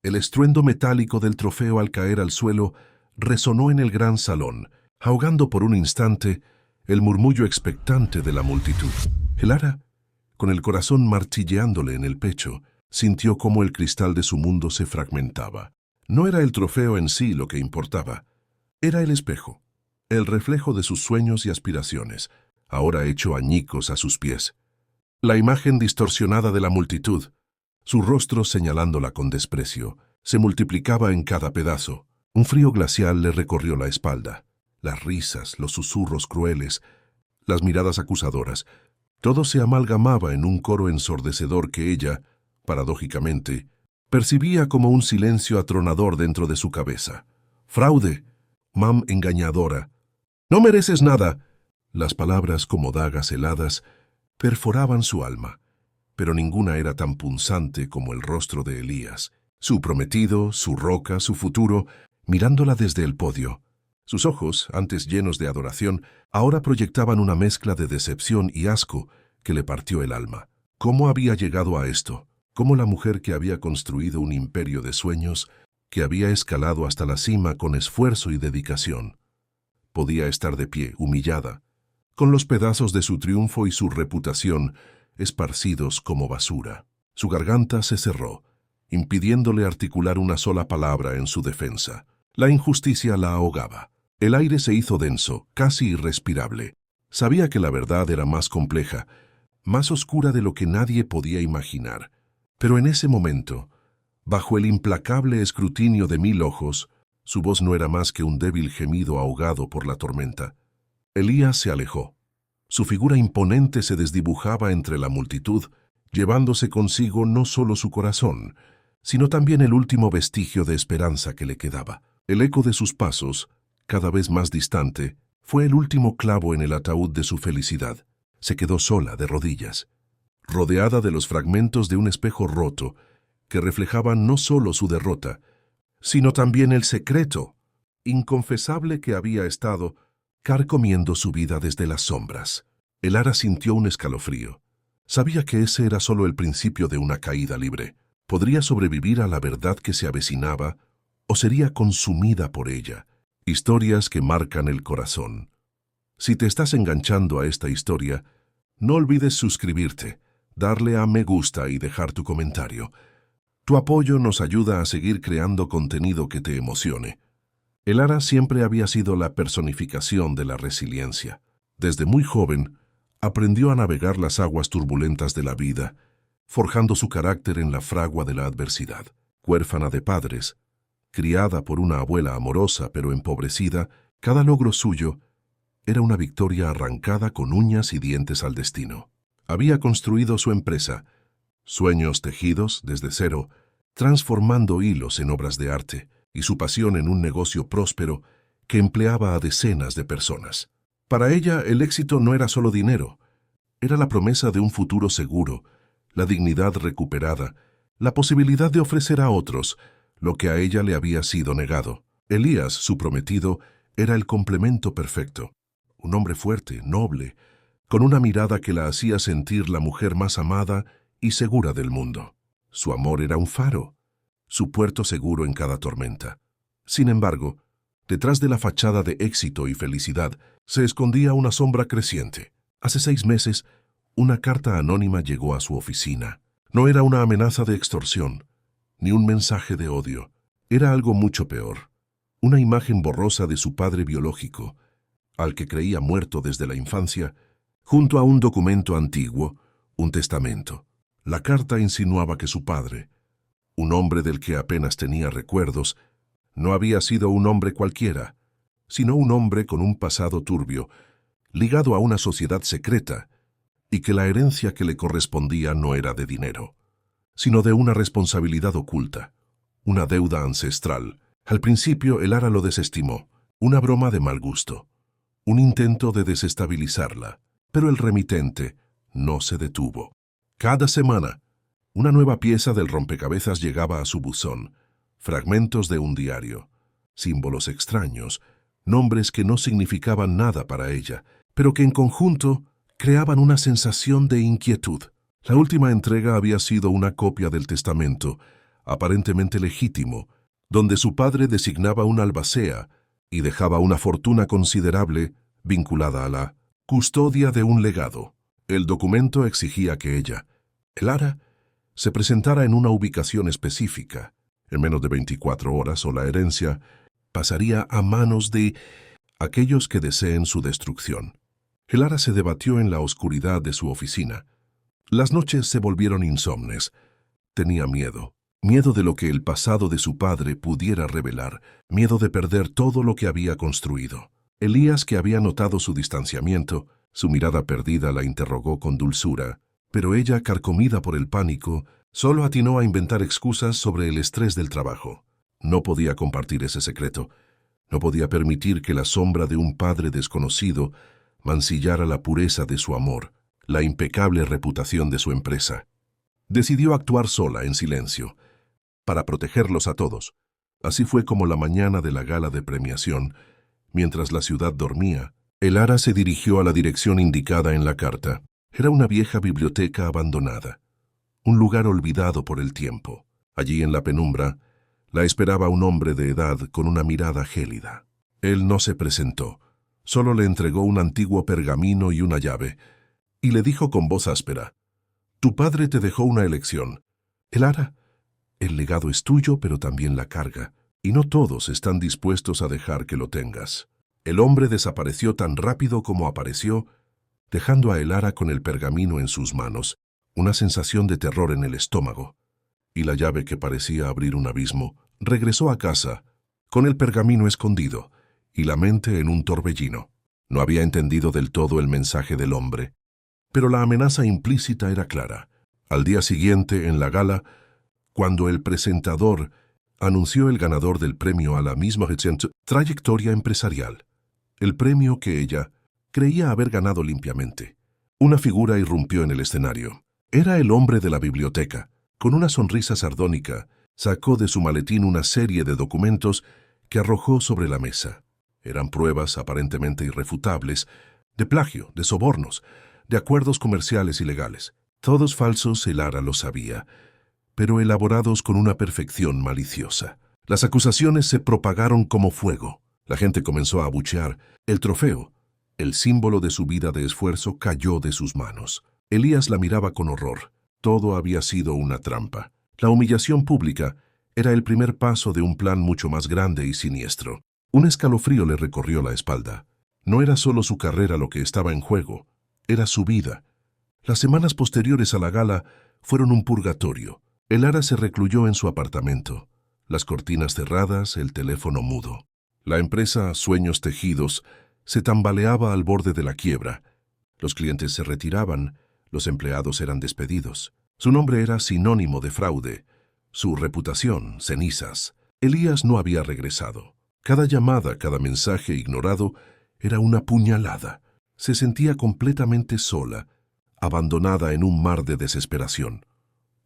El estruendo metálico del trofeo al caer al suelo resonó en el gran salón, ahogando por un instante el murmullo expectante de la multitud. Elara, con el corazón martilleándole en el pecho, sintió cómo el cristal de su mundo se fragmentaba. No era el trofeo en sí lo que importaba, era el espejo, el reflejo de sus sueños y aspiraciones, ahora hecho añicos a sus pies. La imagen distorsionada de la multitud, su rostro señalándola con desprecio, se multiplicaba en cada pedazo. Un frío glacial le recorrió la espalda. Las risas, los susurros crueles, las miradas acusadoras, todo se amalgamaba en un coro ensordecedor que ella, paradójicamente, percibía como un silencio atronador dentro de su cabeza. «Fraude, mam engañadora, no mereces nada». Las palabras, como dagas heladas, perforaban su alma, pero ninguna era tan punzante como el rostro de Elías, su prometido, su roca, su futuro, mirándola desde el podio. Sus ojos, antes llenos de adoración, ahora proyectaban una mezcla de decepción y asco que le partió el alma. ¿Cómo había llegado a esto? ¿Cómo la mujer que había construido un imperio de sueños, que había escalado hasta la cima con esfuerzo y dedicación, podía estar de pie, humillada, con los pedazos de su triunfo y su reputación esparcidos como basura? Su garganta se cerró, impidiéndole articular una sola palabra en su defensa. La injusticia la ahogaba. El aire se hizo denso, casi irrespirable. Sabía que la verdad era más compleja, más oscura de lo que nadie podía imaginar. Pero en ese momento, bajo el implacable escrutinio de 1000 ojos, su voz no era más que un débil gemido ahogado por la tormenta. Elías se alejó. Su figura imponente se desdibujaba entre la multitud, llevándose consigo no solo su corazón, sino también el último vestigio de esperanza que le quedaba. El eco de sus pasos, cada vez más distante, fue el último clavo en el ataúd de su felicidad. Se quedó sola, de rodillas, rodeada de los fragmentos de un espejo roto que reflejaban no solo su derrota, sino también el secreto inconfesable que había estado carcomiendo su vida desde las sombras. Elara sintió un escalofrío. Sabía que ese era solo el principio de una caída libre. Podría sobrevivir a la verdad que se avecinaba o sería consumida por ella. Historias que marcan el corazón. Si te estás enganchando a esta historia, no olvides suscribirte, darle a me gusta y dejar tu comentario. Tu apoyo nos ayuda a seguir creando contenido que te emocione. Elara siempre había sido la personificación de la resiliencia. Desde muy joven, aprendió a navegar las aguas turbulentas de la vida, forjando su carácter en la fragua de la adversidad. Huérfana de padres, criada por una abuela amorosa pero empobrecida, cada logro suyo era una victoria arrancada con uñas y dientes al destino. Había construido su empresa, sueños tejidos desde cero, transformando hilos en obras de arte, y su pasión en un negocio próspero que empleaba a decenas de personas. Para ella, el éxito no era solo dinero, era la promesa de un futuro seguro, la dignidad recuperada, la posibilidad de ofrecer a otros lo que a ella le había sido negado. Elías, su prometido, era el complemento perfecto. Un hombre fuerte, noble, con una mirada que la hacía sentir la mujer más amada y segura del mundo. Su amor era un faro, su puerto seguro en cada tormenta. Sin embargo, detrás de la fachada de éxito y felicidad se escondía una sombra creciente. Hace 6 meses, una carta anónima llegó a su oficina. No era una amenaza de extorsión, ni un mensaje de odio. Era algo mucho peor. Una imagen borrosa de su padre biológico, al que creía muerto desde la infancia, junto a un documento antiguo, un testamento. La carta insinuaba que su padre, un hombre del que apenas tenía recuerdos, no había sido un hombre cualquiera, sino un hombre con un pasado turbio, ligado a una sociedad secreta, y que la herencia que le correspondía no era de dinero, sino de una responsabilidad oculta, una deuda ancestral. Al principio Elara lo desestimó, una broma de mal gusto, un intento de desestabilizarla, pero el remitente no se detuvo. Cada semana, una nueva pieza del rompecabezas llegaba a su buzón, fragmentos de un diario, símbolos extraños, nombres que no significaban nada para ella, pero que en conjunto creaban una sensación de inquietud. La última entrega había sido una copia del testamento, aparentemente legítimo, donde su padre designaba un albacea y dejaba una fortuna considerable vinculada a la custodia de un legado. El documento exigía que ella, Elara, se presentara en una ubicación específica. En menos de 24 horas o la herencia pasaría a manos de aquellos que deseen su destrucción. Elara se debatió en la oscuridad de su oficina. Las noches se volvieron insomnes. Tenía miedo. Miedo de lo que el pasado de su padre pudiera revelar. Miedo de perder todo lo que había construido. Elías, que había notado su distanciamiento, su mirada perdida, la interrogó con dulzura, pero ella, carcomida por el pánico, solo atinó a inventar excusas sobre el estrés del trabajo. No podía compartir ese secreto. No podía permitir que la sombra de un padre desconocido mancillara la pureza de su amor, la impecable reputación de su empresa. Decidió actuar sola, en silencio, para protegerlos a todos. Así fue como la mañana de la gala de premiación, mientras la ciudad dormía, Elara se dirigió a la dirección indicada en la carta. Era una vieja biblioteca abandonada, un lugar olvidado por el tiempo. Allí en la penumbra, la esperaba un hombre de edad con una mirada gélida. Él no se presentó, solo le entregó un antiguo pergamino y una llave, y le dijo con voz áspera: «Tu padre te dejó una elección. Elara, el legado es tuyo, pero también la carga, y no todos están dispuestos a dejar que lo tengas». El hombre desapareció tan rápido como apareció, dejando a Elara con el pergamino en sus manos, una sensación de terror en el estómago, y la llave que parecía abrir un abismo. Regresó a casa, con el pergamino escondido, y la mente en un torbellino. No había entendido del todo el mensaje del hombre, pero la amenaza implícita era clara. Al día siguiente, en la gala, cuando el presentador anunció el ganador del premio a la misma trayectoria empresarial, el premio que ella creía haber ganado limpiamente, una figura irrumpió en el escenario. Era el hombre de la biblioteca. Con una sonrisa sardónica, sacó de su maletín una serie de documentos que arrojó sobre la mesa. Eran pruebas aparentemente irrefutables de plagio, de sobornos, de acuerdos comerciales ilegales. Todos falsos, Elara lo sabía, pero elaborados con una perfección maliciosa. Las acusaciones se propagaron como fuego. La gente comenzó a abuchear. El trofeo, el símbolo de su vida de esfuerzo, cayó de sus manos. Elías la miraba con horror. Todo había sido una trampa. La humillación pública era el primer paso de un plan mucho más grande y siniestro. Un escalofrío le recorrió la espalda. No era solo su carrera lo que estaba en juego, era su vida. Las semanas posteriores a la gala fueron un purgatorio. Elara se recluyó en su apartamento, las cortinas cerradas, el teléfono mudo. La empresa Sueños Tejidos se tambaleaba al borde de la quiebra. Los clientes se retiraban, los empleados eran despedidos. Su nombre era sinónimo de fraude, su reputación, cenizas. Elías no había regresado. Cada llamada, cada mensaje ignorado era una puñalada. Se sentía completamente sola, abandonada en un mar de desesperación.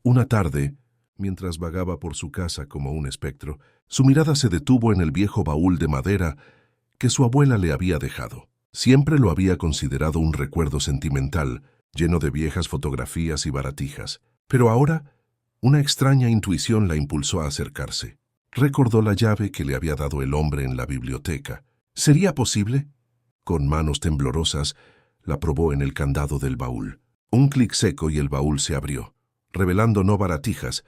Una tarde, mientras vagaba por su casa como un espectro, su mirada se detuvo en el viejo baúl de madera que su abuela le había dejado. Siempre lo había considerado un recuerdo sentimental, lleno de viejas fotografías y baratijas. Pero ahora, una extraña intuición la impulsó a acercarse. Recordó la llave que le había dado el hombre en la biblioteca. ¿Sería posible? Con manos temblorosas, la probó en el candado del baúl. Un clic seco y el baúl se abrió, revelando no baratijas,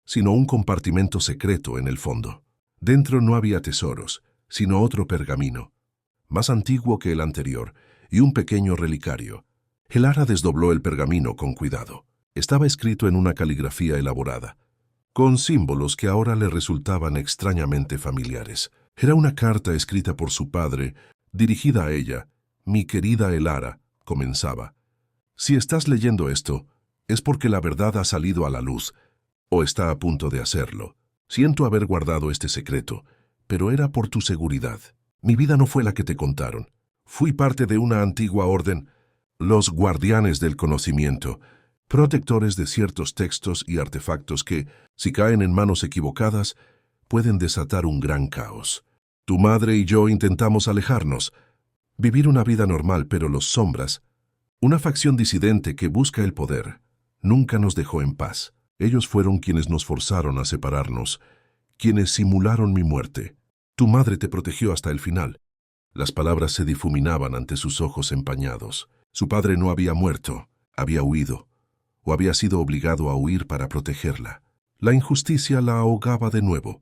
sino un compartimento secreto en el fondo. Dentro no había tesoros, sino otro pergamino, más antiguo que el anterior, y un pequeño relicario. Elara desdobló el pergamino con cuidado. Estaba escrito en una caligrafía elaborada, con símbolos que ahora le resultaban extrañamente familiares. Era una carta escrita por su padre, dirigida a ella. «Mi querida Elara», comenzaba. «Si estás leyendo esto, es porque la verdad ha salido a la luz, o está a punto de hacerlo. Siento haber guardado este secreto, pero era por tu seguridad. Mi vida no fue la que te contaron. Fui parte de una antigua orden, los guardianes del conocimiento, protectores de ciertos textos y artefactos que, si caen en manos equivocadas, pueden desatar un gran caos. Tu madre y yo intentamos alejarnos, vivir una vida normal, pero los sombras, una facción disidente que busca el poder, nunca nos dejó en paz. Ellos fueron quienes nos forzaron a separarnos, quienes simularon mi muerte. Tu madre te protegió hasta el final. Las palabras se difuminaban ante sus ojos empañados. Su padre no había muerto, había huido, o había sido obligado a huir para protegerla. La injusticia la ahogaba de nuevo,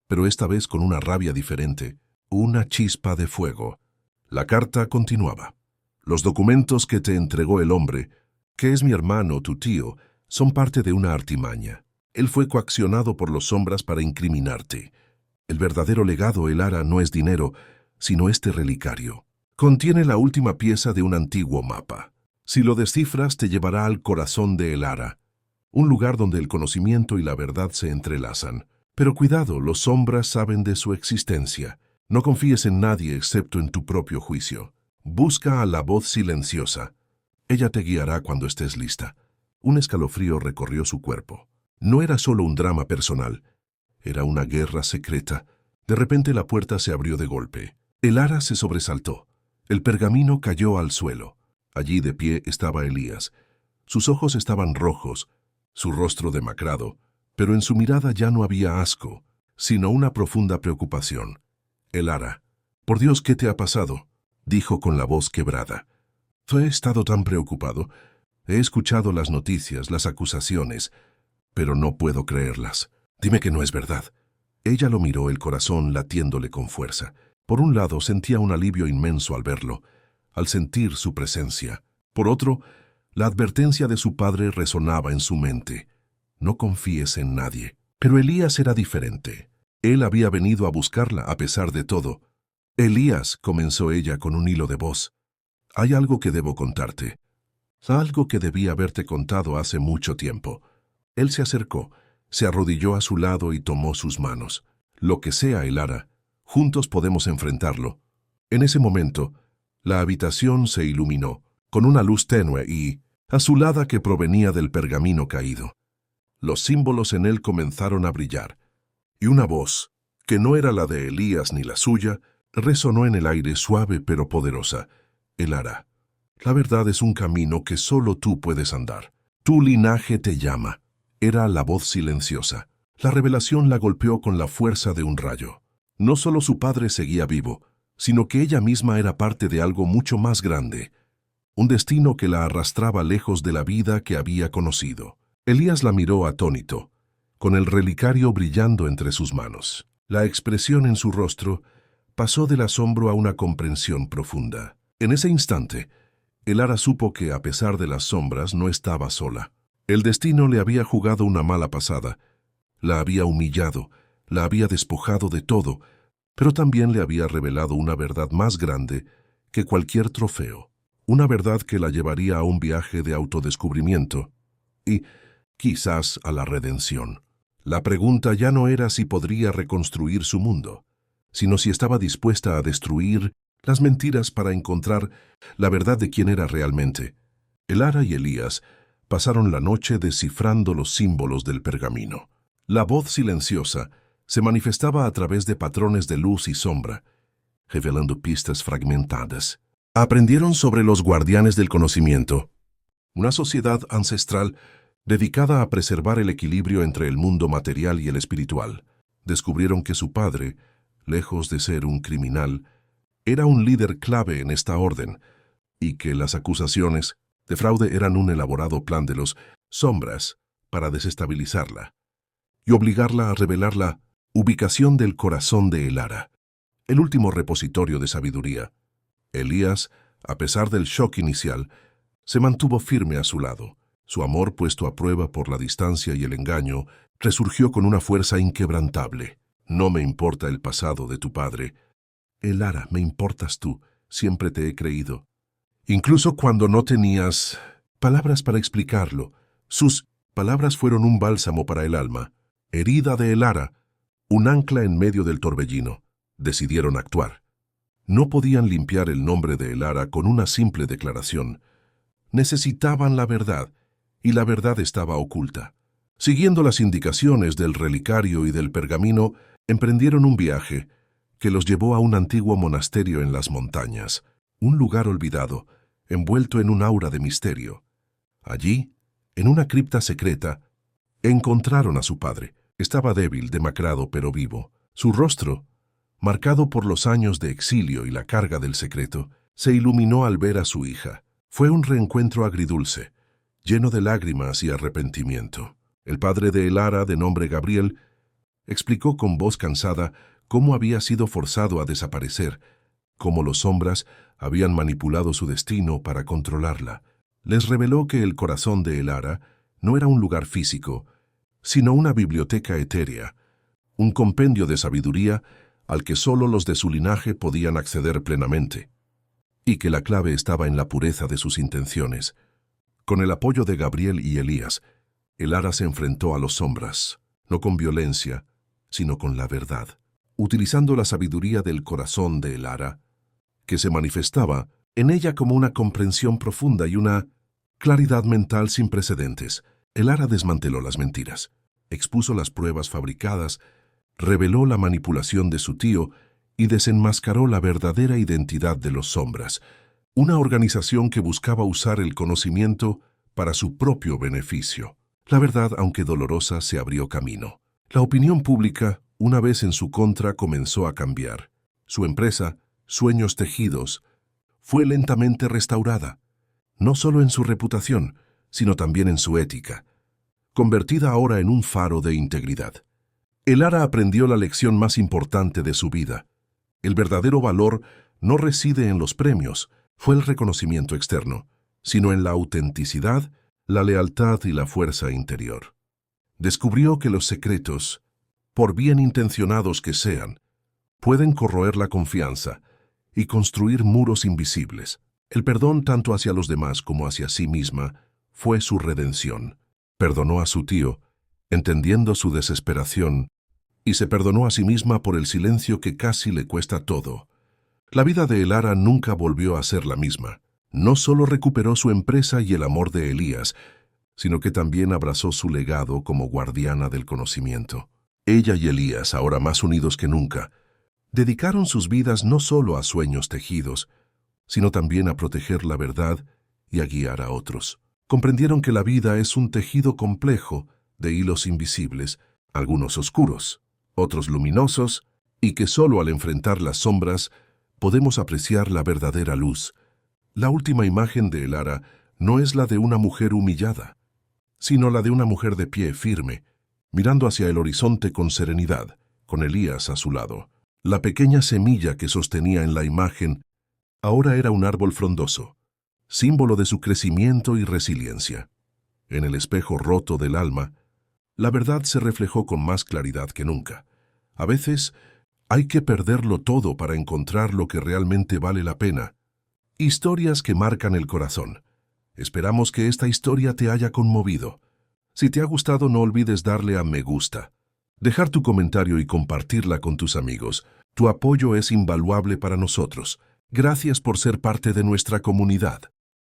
pero esta vez con una rabia diferente, una chispa de fuego. La carta continuaba. Los documentos que te entregó el hombre, que es mi hermano, tu tío, son parte de una artimaña. Él fue coaccionado por los sombras para incriminarte. El verdadero legado, Elara, no es dinero, sino este relicario. Contiene la última pieza de un antiguo mapa. Si lo descifras, te llevará al corazón de Elara, un lugar donde el conocimiento y la verdad se entrelazan. Pero cuidado, los sombras saben de su existencia. No confíes en nadie excepto en tu propio juicio. Busca a la voz silenciosa. Ella te guiará cuando estés lista. Un escalofrío recorrió su cuerpo. No era solo un drama personal, era una guerra secreta. De repente la puerta se abrió de golpe. Elara se sobresaltó. El pergamino cayó al suelo. Allí de pie estaba Elías. Sus ojos estaban rojos, su rostro demacrado, pero en su mirada ya no había asco, sino una profunda preocupación. Elara, por Dios, ¿qué te ha pasado?, dijo con la voz quebrada. He estado tan preocupado. He escuchado las noticias, las acusaciones, pero no puedo creerlas. Dime que no es verdad. Ella lo miró, el corazón latiéndole con fuerza. Por un lado, sentía un alivio inmenso al verlo, al sentir su presencia. Por otro, la advertencia de su padre resonaba en su mente. No confíes en nadie. Pero Elías era diferente. Él había venido a buscarla a pesar de todo. Elías, comenzó ella con un hilo de voz. Hay algo que debo contarte. Algo que debí haberte contado hace mucho tiempo. Él se acercó, se arrodilló a su lado y tomó sus manos. Lo que sea, Elara, juntos podemos enfrentarlo. En ese momento, la habitación se iluminó, con una luz tenue y azulada que provenía del pergamino caído. Los símbolos en él comenzaron a brillar, y una voz, que no era la de Elías ni la suya, resonó en el aire suave pero poderosa. Elara, la verdad es un camino que solo tú puedes andar. Tu linaje te llama. Era la voz silenciosa. La revelación la golpeó con la fuerza de un rayo. No solo su padre seguía vivo, sino que ella misma era parte de algo mucho más grande, un destino que la arrastraba lejos de la vida que había conocido. Elías la miró atónito, con el relicario brillando entre sus manos. La expresión en su rostro pasó del asombro a una comprensión profunda. En ese instante, Elara supo que, a pesar de las sombras, no estaba sola. El destino le había jugado una mala pasada, la había humillado, la había despojado de todo, pero también le había revelado una verdad más grande que cualquier trofeo, una verdad que la llevaría a un viaje de autodescubrimiento y, quizás, a la redención. La pregunta ya no era si podría reconstruir su mundo, sino si estaba dispuesta a destruir las mentiras para encontrar la verdad de quién era realmente. Elara y Elías pasaron la noche descifrando los símbolos del pergamino. La voz silenciosa se manifestaba a través de patrones de luz y sombra, revelando pistas fragmentadas. Aprendieron sobre los guardianes del conocimiento, una sociedad ancestral dedicada a preservar el equilibrio entre el mundo material y el espiritual. Descubrieron que su padre, lejos de ser un criminal, era un líder clave en esta orden, y que las acusaciones de fraude eran un elaborado plan de los sombras para desestabilizarla y obligarla a revelar la ubicación del corazón de Elara, el último repositorio de sabiduría. Elías, a pesar del shock inicial, se mantuvo firme a su lado. Su amor, puesto a prueba por la distancia y el engaño, resurgió con una fuerza inquebrantable. No me importa el pasado de tu padre. Elara, me importas tú. Siempre te he creído. Incluso cuando no tenías palabras para explicarlo, sus palabras fueron un bálsamo para el alma. Herida de Elara, un ancla en medio del torbellino. Decidieron actuar. No podían limpiar el nombre de Elara con una simple declaración. Necesitaban la verdad, y la verdad estaba oculta. Siguiendo las indicaciones del relicario y del pergamino, emprendieron un viaje que los llevó a un antiguo monasterio en las montañas, un lugar olvidado, envuelto en un aura de misterio. Allí, en una cripta secreta, Encontraron a su padre. Estaba débil, demacrado, pero vivo. Su rostro, marcado por los años de exilio y la carga del secreto, se iluminó al ver a su hija. Fue un reencuentro agridulce, lleno de lágrimas y arrepentimiento. El padre de Elara, de nombre Gabriel, explicó con voz cansada cómo había sido forzado a desaparecer, cómo los sombras habían manipulado su destino para controlarla. Les reveló que el corazón de Elara no era un lugar físico, sino una biblioteca etérea, un compendio de sabiduría al que solo los de su linaje podían acceder plenamente, y que la clave estaba en la pureza de sus intenciones. Con el apoyo de Gabriel y Elías, Elara se enfrentó a los sombras, no con violencia, sino con la verdad, utilizando la sabiduría del corazón de Elara, que se manifestaba en ella como una comprensión profunda y una claridad mental sin precedentes. Elara desmanteló las mentiras, expuso las pruebas fabricadas, reveló la manipulación de su tío y desenmascaró la verdadera identidad de los sombras, una organización que buscaba usar el conocimiento para su propio beneficio. La verdad, aunque dolorosa, se abrió camino. La opinión pública, una vez en su contra, comenzó a cambiar. Su empresa, Sueños Tejidos, fue lentamente restaurada, no solo en su reputación, sino también en su ética, convertida ahora en un faro de integridad. Elara aprendió la lección más importante de su vida. El verdadero valor no reside en los premios, fue el reconocimiento externo, sino en la autenticidad, la lealtad y la fuerza interior. Descubrió que los secretos, por bien intencionados que sean, pueden corroer la confianza y construir muros invisibles. El perdón, tanto hacia los demás como hacia sí misma, fue su redención. Perdonó a su tío, entendiendo su desesperación, y se perdonó a sí misma por el silencio que casi le cuesta todo. La vida de Elara nunca volvió a ser la misma. No solo recuperó su empresa y el amor de Elías, sino que también abrazó su legado como guardiana del conocimiento. Ella y Elías, ahora más unidos que nunca, dedicaron sus vidas no solo a Sueños Tejidos, sino también a proteger la verdad y a guiar a otros. Comprendieron que la vida es un tejido complejo de hilos invisibles, algunos oscuros, otros luminosos, y que solo al enfrentar las sombras podemos apreciar la verdadera luz. La última imagen de Elara no es la de una mujer humillada, sino la de una mujer de pie firme, mirando hacia el horizonte con serenidad, con Elías a su lado. La pequeña semilla que sostenía en la imagen ahora era un árbol frondoso, símbolo de su crecimiento y resiliencia. En el espejo roto del alma, la verdad se reflejó con más claridad que nunca. A veces, hay que perderlo todo para encontrar lo que realmente vale la pena. Historias que marcan el corazón. Esperamos que esta historia te haya conmovido. Si te ha gustado, no olvides darle a me gusta, dejar tu comentario y compartirla con tus amigos. Tu apoyo es invaluable para nosotros. Gracias por ser parte de nuestra comunidad.